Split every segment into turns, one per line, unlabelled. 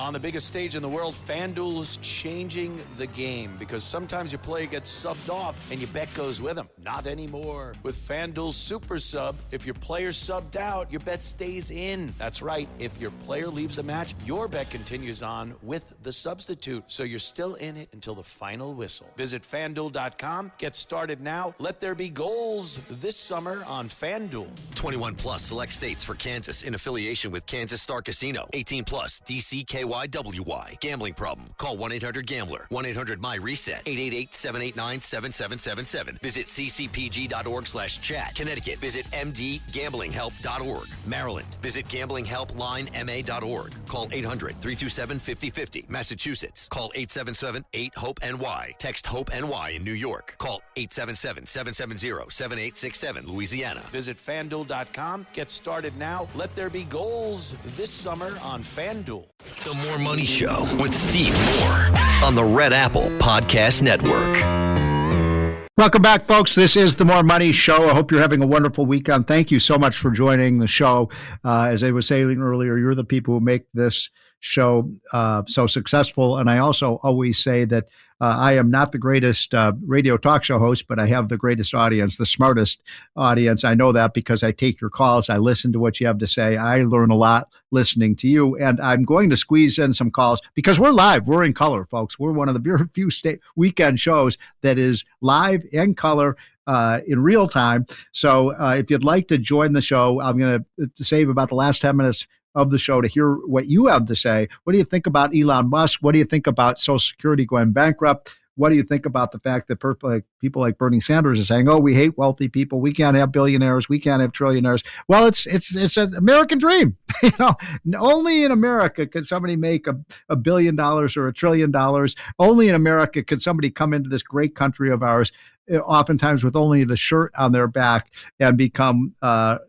On the biggest stage in the world, FanDuel's changing the game because sometimes your player gets subbed off and your bet goes with them. Not anymore. With FanDuel's Super Sub, if your player's subbed out, your bet stays in. That's right. If your player leaves the match, your bet continues on with the substitute. So you're still in it until the final whistle. Visit FanDuel.com. Get started now. Let there be goals this summer on FanDuel.
21 plus select states for Kansas in affiliation with Kansas Star Casino. 18 plus DCKYWY. Gambling problem? Call 1-800-GAMBLER. 1-800-MY-RESET. 888-789-7777. Visit ccpg.org/chat. Connecticut. Visit mdgamblinghelp.org. Maryland. Visit gamblinghelplinema.org. Call 800-327-5050. Massachusetts. Call 877-8-HOPE-NY. Text HOPE-NY in New York. Call 877-770-7867. Louisiana.
Visit FanDuel.com. Get started now. Let there be goals this summer on FanDuel.
The More Money Show with Steve Moore on the Red Apple Podcast Network.
Welcome back, folks. This is the More Money Show. I hope you're having a wonderful weekend. Thank you so much for joining the show. As I was saying earlier, you're the people who make this show so successful. And I also always say that I am not the greatest radio talk show host, but I have the greatest audience, the smartest audience. I know that because I take your calls. I listen to what you have to say. I learn a lot listening to you. And I'm going to squeeze in some calls because we're live. We're in color, folks. We're one of the very few weekend shows that is live in color in real time. So if you'd like to join the show, I'm going to save about the last 10 minutes of the show to hear what you have to say. What do you think about Elon Musk? What do you think about Social Security going bankrupt? What do you think about the fact that people like Bernie Sanders are saying, "Oh, we hate wealthy people. We can't have billionaires. We can't have trillionaires"? Well, it's an American dream. Only in America could somebody make $1 billion or $1 trillion. Only in America could somebody come into this great country of ours, oftentimes with only the shirt on their back, and become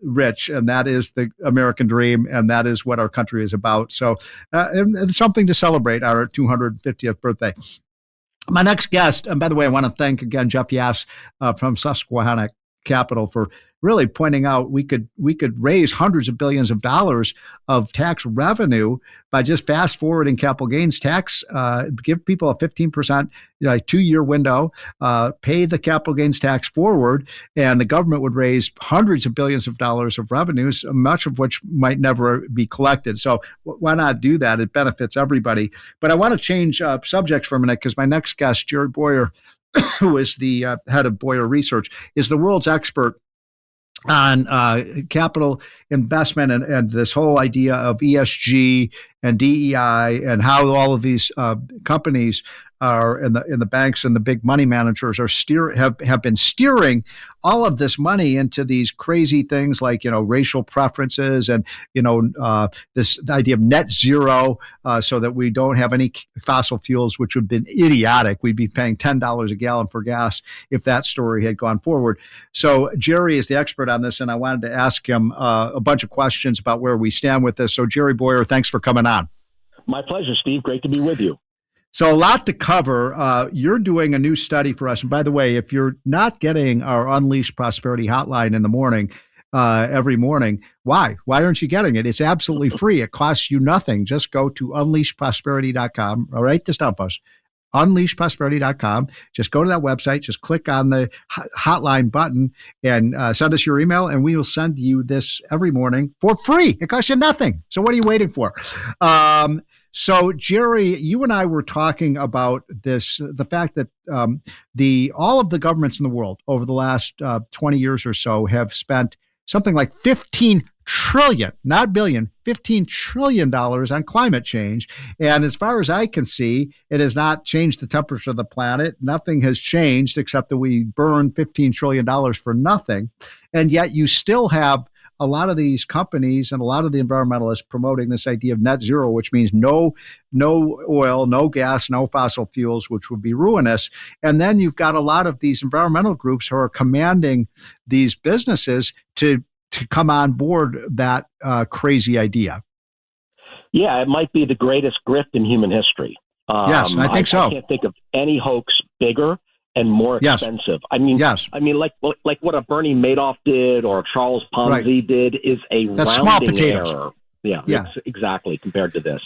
rich. And that is the American dream, and that is what our country is about. So it's something to celebrate our 250th birthday. My next guest, and by the way, I want to thank again Jeff Yass from Susquehanna Capital for really pointing out we could raise hundreds of billions of dollars of tax revenue by just fast forwarding capital gains tax, give people a 15% 2-year window, pay the capital gains tax forward, and the government would raise hundreds of billions of dollars of revenues, much of which might never be collected. So why not do that? It benefits everybody. But I want to change subjects for a minute because my next guest, Jerry Boyer, who is the head of Boyer Research, is the world's expert on capital investment and this whole idea of ESG and DEI and how all of these companies are in the banks and the big money managers are have been steering all of this money into these crazy things like racial preferences and this idea of net zero, so that we don't have any fossil fuels, which would have been idiotic. We'd be paying $10 a gallon for gas if that story had gone forward. So Jerry is the expert on this, and I wanted to ask him a bunch of questions about where we stand with this. So Jerry Boyer, thanks for coming on.
My pleasure, Steve. Great to be with you.
So a lot to cover. You're doing a new study for us. And by the way, if you're not getting our Unleash Prosperity hotline in the morning, every morning, why? Why aren't you getting it? It's absolutely free. It costs you nothing. Just go to unleashprosperity.com. I'll write this down, folks. Unleashprosperity.com. Just go to that website. Just click on the hotline button and send us your email, and we will send you this every morning for free. It costs you nothing. So what are you waiting for? So, Jerry, you and I were talking about the fact that all of the governments in the world over the last 20 years or so have spent something like 15 trillion, not billion, $15 trillion on climate change. And as far as I can see, it has not changed the temperature of the planet. Nothing has changed except that we burn $15 trillion for nothing. And yet you still have a lot of these companies and a lot of the environmentalists promoting this idea of net zero, which means no oil, no gas, no fossil fuels, which would be ruinous. And then you've got a lot of these environmental groups who are commanding these businesses to come on board that crazy idea.
Yeah, it might be the greatest grift in human history.
Yes, I think so.
I can't think of any hoax bigger and more expensive.
Yes.
I mean, like what a Bernie Madoff did or Charles Ponzi did is a
That's
rounding
small potatoes.
error. Yeah, exactly, compared to this.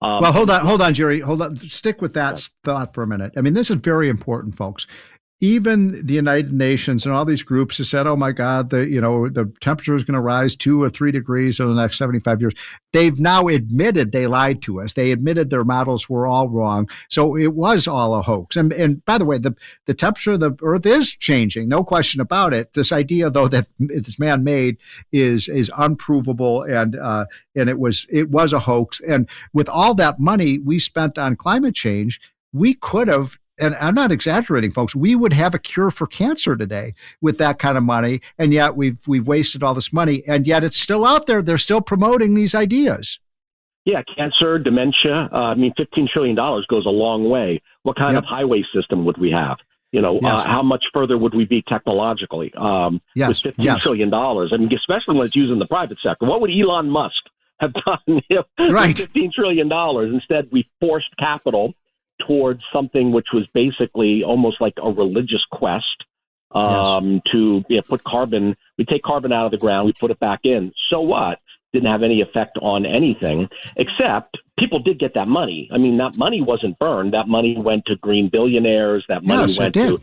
Well, hold on, Jerry. Hold on. Stick with that thought for a minute. I mean, this is very important, folks. Even the United Nations and all these groups have said, "Oh my God, the temperature is going to rise 2 or 3 degrees over the next 75 years." They've now admitted they lied to us. They admitted their models were all wrong. So it was all a hoax. And by the way, the temperature of the Earth is changing, no question about it. This idea, though, that it's man-made is unprovable, and it was a hoax. And with all that money we spent on climate change, we could have. And I'm not exaggerating, folks. We would have a cure for cancer today with that kind of money, and yet we've wasted all this money, and yet it's still out there. They're still promoting these ideas.
Yeah, cancer, dementia. $15 trillion goes a long way. What kind of highway system would we have? How much further would we be technologically with $15 trillion? I mean, especially when it's used in the private sector. What would Elon Musk have done with $15 trillion? Instead, we forced capital towards something which was basically almost like a religious quest to put carbon. We take carbon out of the ground, we put it back in. So what? Didn't have any effect on anything, except people did get that money. I mean, that money wasn't burned. That money went to green billionaires. That money went to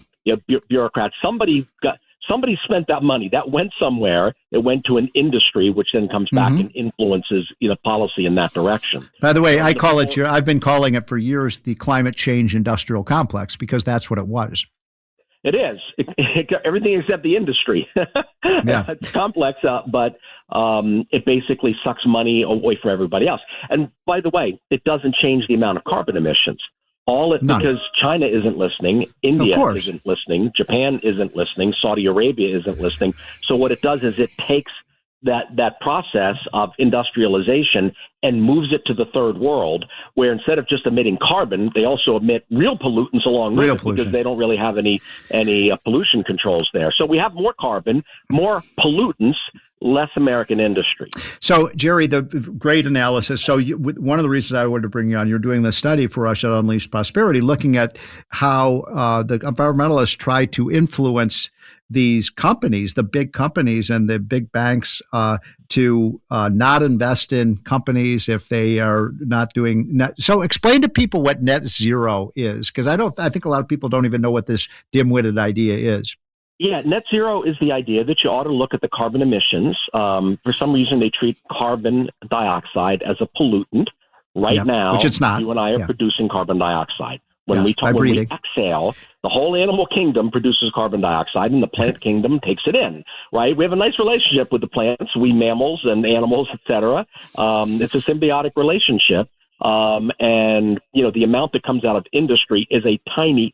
bureaucrats. Somebody spent that money. That went somewhere. It went to an industry, which then comes back and influences policy in that direction.
By the way, I've been calling it for years the climate change industrial complex, because that's what it was.
It is. Everything except the industry. It's complex, but it basically sucks money away from everybody else. And by the way, it doesn't change the amount of carbon emissions. Because China isn't listening, India isn't listening, Japan isn't listening, Saudi Arabia isn't listening. So what it does is it takes that process of industrialization and moves it to the third world, where instead of just emitting carbon, they also emit real pollutants along with it, because they don't really have any pollution controls there. So we have more carbon, more pollutants, less American industry.
So, Jerry, the great analysis. So one of the reasons I wanted to bring you on, you're doing this study for us at Unleashed Prosperity, looking at how the environmentalists try to influence these companies, the big companies and the big banks, to not invest in companies if they are not doing net. So explain to people what net zero is, because I think a lot of people don't even know what this dim-witted idea is.
Yeah, net zero is the idea that you ought to look at the carbon emissions. For some reason, they treat carbon dioxide as a pollutant. Right now,
which it's not.
You and I are producing carbon dioxide. When we exhale, the whole animal kingdom produces carbon dioxide, and the plant kingdom takes it in, right? We have a nice relationship with the plants, we mammals and animals, et cetera. It's a symbiotic relationship. And the amount that comes out of industry is a tiny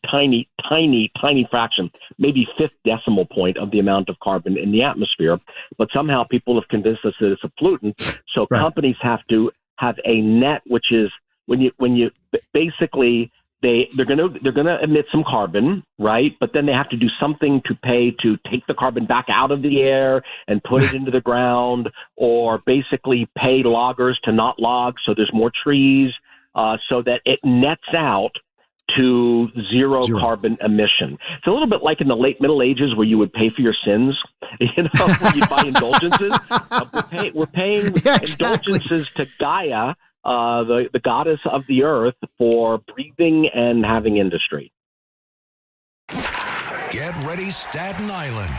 fraction, maybe fifth decimal point of the amount of carbon in the atmosphere. But somehow people have convinced us that it's a pollutant. So companies have to have a net, which is when you basically they're going to emit some carbon, right? But then they have to do something to pay to take the carbon back out of the air and put it into the ground, or basically pay loggers to not log so there's more trees, so that it nets out to zero carbon emission. It's a little bit like in the late Middle Ages where you would pay for your sins, when you buy indulgences. We're paying indulgences to Gaia, the goddess of the earth, for breathing and having industry.
Get ready, Staten Island.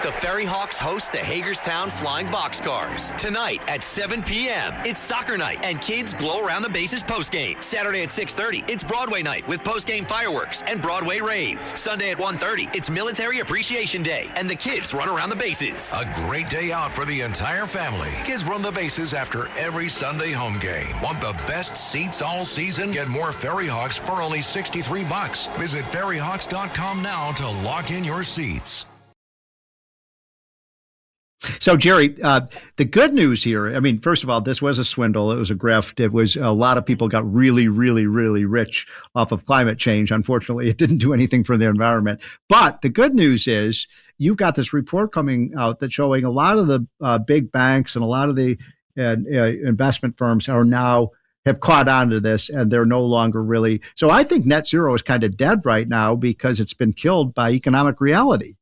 The Ferry Hawks host the Hagerstown Flying Boxcars. Tonight at 7 p.m., it's soccer night, and kids glow around the bases postgame. Saturday at 6:30, it's Broadway night with postgame fireworks and Broadway rave. Sunday at 1:30, it's Military Appreciation Day, and the kids run around the bases.
A great day out for the entire family. Kids run the bases after every Sunday home game. Want the best seats all season? Get more Ferry Hawks for only $63. Visit ferryhawks.com now to lock in your seats.
So, Jerry, the good news here, I mean, first of all, this was a swindle. It was a grift. It was a lot of people got really, really, really rich off of climate change. Unfortunately, it didn't do anything for the environment. But the good news is you've got this report coming out that's showing a lot of the big banks and a lot of the investment firms are now have caught on to this, and they're no longer really. So I think net zero is kind of dead right now because it's been killed by economic reality.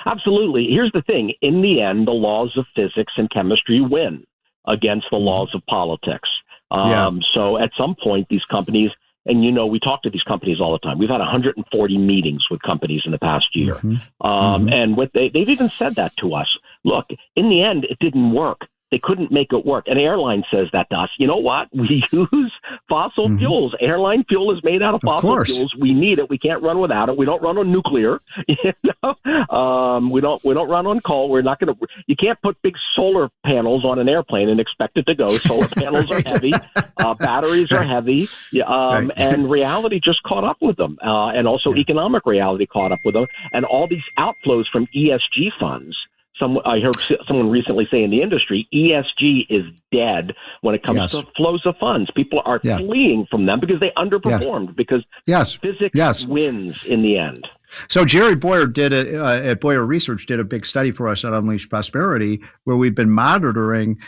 Absolutely. Here's the thing. In the end, the laws of physics and chemistry win against the laws of politics. So at some point, these companies, and we talk to these companies all the time. We've had 140 meetings with companies in the past year. And what they've even said that to us. Look, in the end, it didn't work. They couldn't make it work. An airline says that to us. You know what? We use fossil fuels. Airline fuel is made out of fossil fuels. We need it. We can't run without it. We don't run on nuclear. We don't run on coal. We're not going to. You can't put big solar panels on an airplane and expect it to go. Solar panels are heavy. Batteries are heavy. And reality just caught up with them. And also economic reality caught up with them. And all these outflows from ESG funds. I heard someone recently say in the industry, ESG is dead when it comes to flows of funds. People are fleeing from them because they underperformed, because physics wins in the end.
So Jerry Boyer at Boyer Research did a big study for us on Unleashed Prosperity, where we've been monitoring,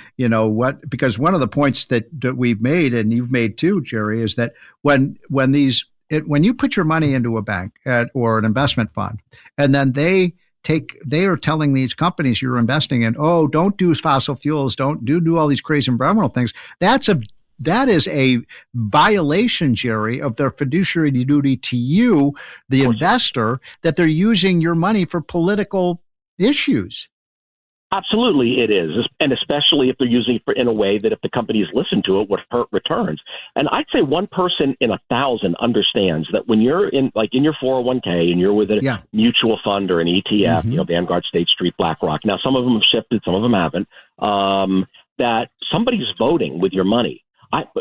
because one of the points that we've made, and you've made too, Jerry, is that when you put your money into a bank or an investment fund, and then they are telling these companies you're investing in, don't do fossil fuels, don't do all these crazy environmental things. That is a violation, Jerry, of their fiduciary duty to you, the investor, that they're using your money for political issues.
Absolutely, it is, and especially if they're using it in a way that if the companies listen to it would hurt returns. And I'd say one person in 1,000 understands that when you're in your 401k and you're with a mutual fund or an ETF, Vanguard, State Street, BlackRock. Now, some of them have shifted, some of them haven't. That somebody's voting with your money.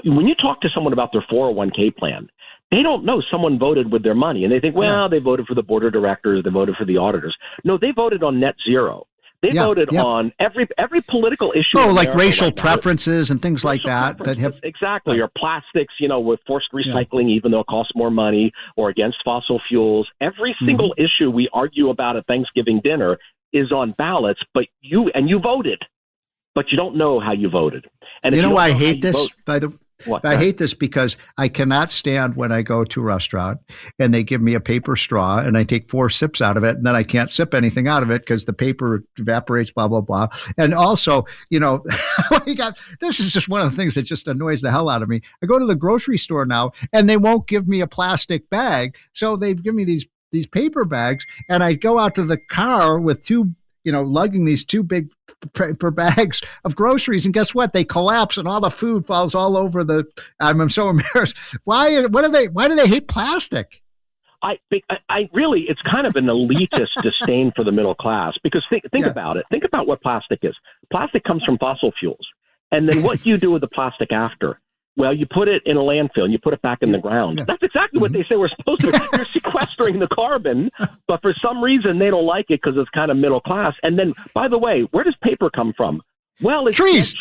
When you talk to someone about their 401k plan, they don't know someone voted with their money, and they think, they voted for the board of directors, they voted for the auditors. No, they voted on net zero. They voted on every political issue.
Like racial preferences and things like that.
Exactly. Or plastics, with forced recycling, even though it costs more money, or against fossil fuels. Every single issue we argue about at Thanksgiving dinner is on ballots, but you voted, but you don't know how you voted. And
I hate this, by the way. I hate this because I cannot stand when I go to a restaurant and they give me a paper straw and I take 4 sips out of it, and then I can't sip anything out of it because the paper evaporates, blah, blah, blah. And also, this is just one of the things that just annoys the hell out of me. I go to the grocery store now and they won't give me a plastic bag. So they give me these paper bags, and I go out to the car with lugging these 2 big paper bags of groceries, and guess what? They collapse and all the food falls all over I'm so embarrassed. Why do they hate plastic?
I really, it's kind of an elitist disdain for the middle class, because think about it. Think about what plastic is. Plastic comes from fossil fuels. And then what do you do with the plastic after? Well, you put it in a landfill and you put it back in the ground. That's exactly what they say we're supposed to do. You're sequestering the carbon, but for some reason they don't like it because it's kind of middle class. And then, by the way, where does paper come from? Well, it's trees.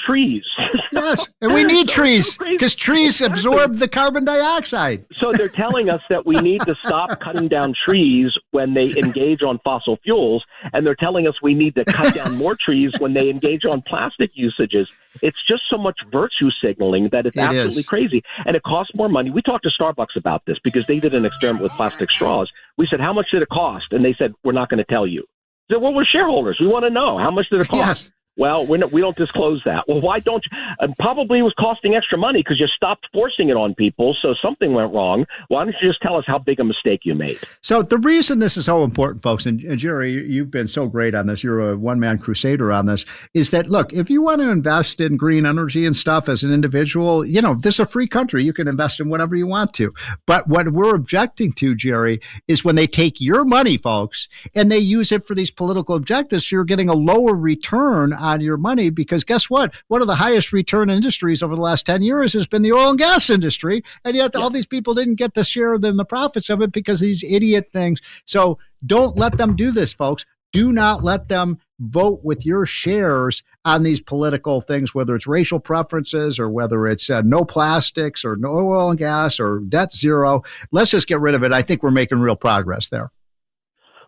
Yes, and we need trees because trees absorb the carbon dioxide.
So they're telling us that we need to stop cutting down trees when they engage on fossil fuels, and they're telling us we need to cut down more trees when they engage on plastic usages. It's just so much virtue signaling that it's absolutely crazy, and it costs more money. We talked to Starbucks about this because they did an experiment with plastic straws. We said, how much did it cost? And they said, we're not going to tell you. I said, well, we're shareholders. We want to know. How much did it cost?
Yes.
Well, we don't disclose that. Well, why don't you? Probably it was costing extra money because you stopped forcing it on people, so something went wrong. Why don't you just tell us how big a mistake you made?
So the reason this is so important, folks, and Jerry, you've been so great on this, you're a one-man crusader on this, is that, look, if you want to invest in green energy and stuff as an individual, this is a free country. You can invest in whatever you want to. But what we're objecting to, Jerry, is when they take your money, folks, and they use it for these political objectives, so you're getting a lower return on your money, because guess what? One of the highest return industries over the last 10 years has been the oil and gas industry. And yet all these people didn't get to share in the profits of it because of these idiot things. So don't let them do this, folks. Do not let them vote with your shares on these political things, whether it's racial preferences or whether it's no plastics or no oil and gas or net zero. Let's just get rid of it. I think we're making real progress there.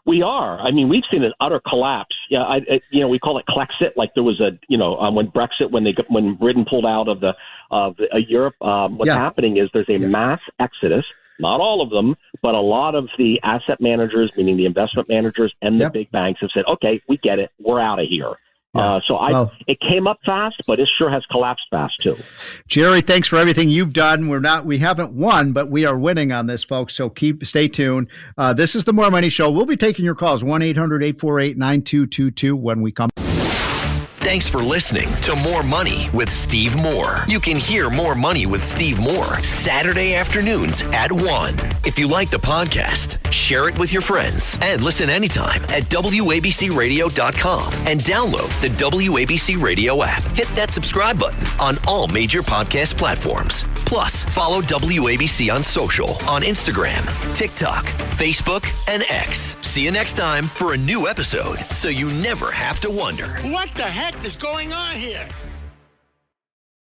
We are. I mean, we've seen an utter collapse. Yeah, we call it Klexit. Like there was when Brexit, when Britain pulled out of Europe. What's happening is there's a mass exodus. Not all of them, but a lot of the asset managers, meaning the investment managers and the big banks, have said, "Okay, we get it. We're out of here."
Yeah.
It came up fast, but it sure has collapsed fast too.
Jerry, thanks for everything you've done. We haven't won, but we are winning on this, folks. So stay tuned. This is the More Money Show. We'll be taking your calls 1-800-848-9222 when we come.
Thanks for listening to More Money with Steve Moore. You can hear More Money with Steve Moore Saturday afternoons at 1. If you like the podcast, share it with your friends and listen anytime at WABCRadio.com and download the WABC Radio app. Hit that subscribe button on all major podcast platforms. Plus, follow WABC on social on Instagram, TikTok, Facebook, and X. See you next time for a new episode so you never have to wonder.
What the heck is going on here?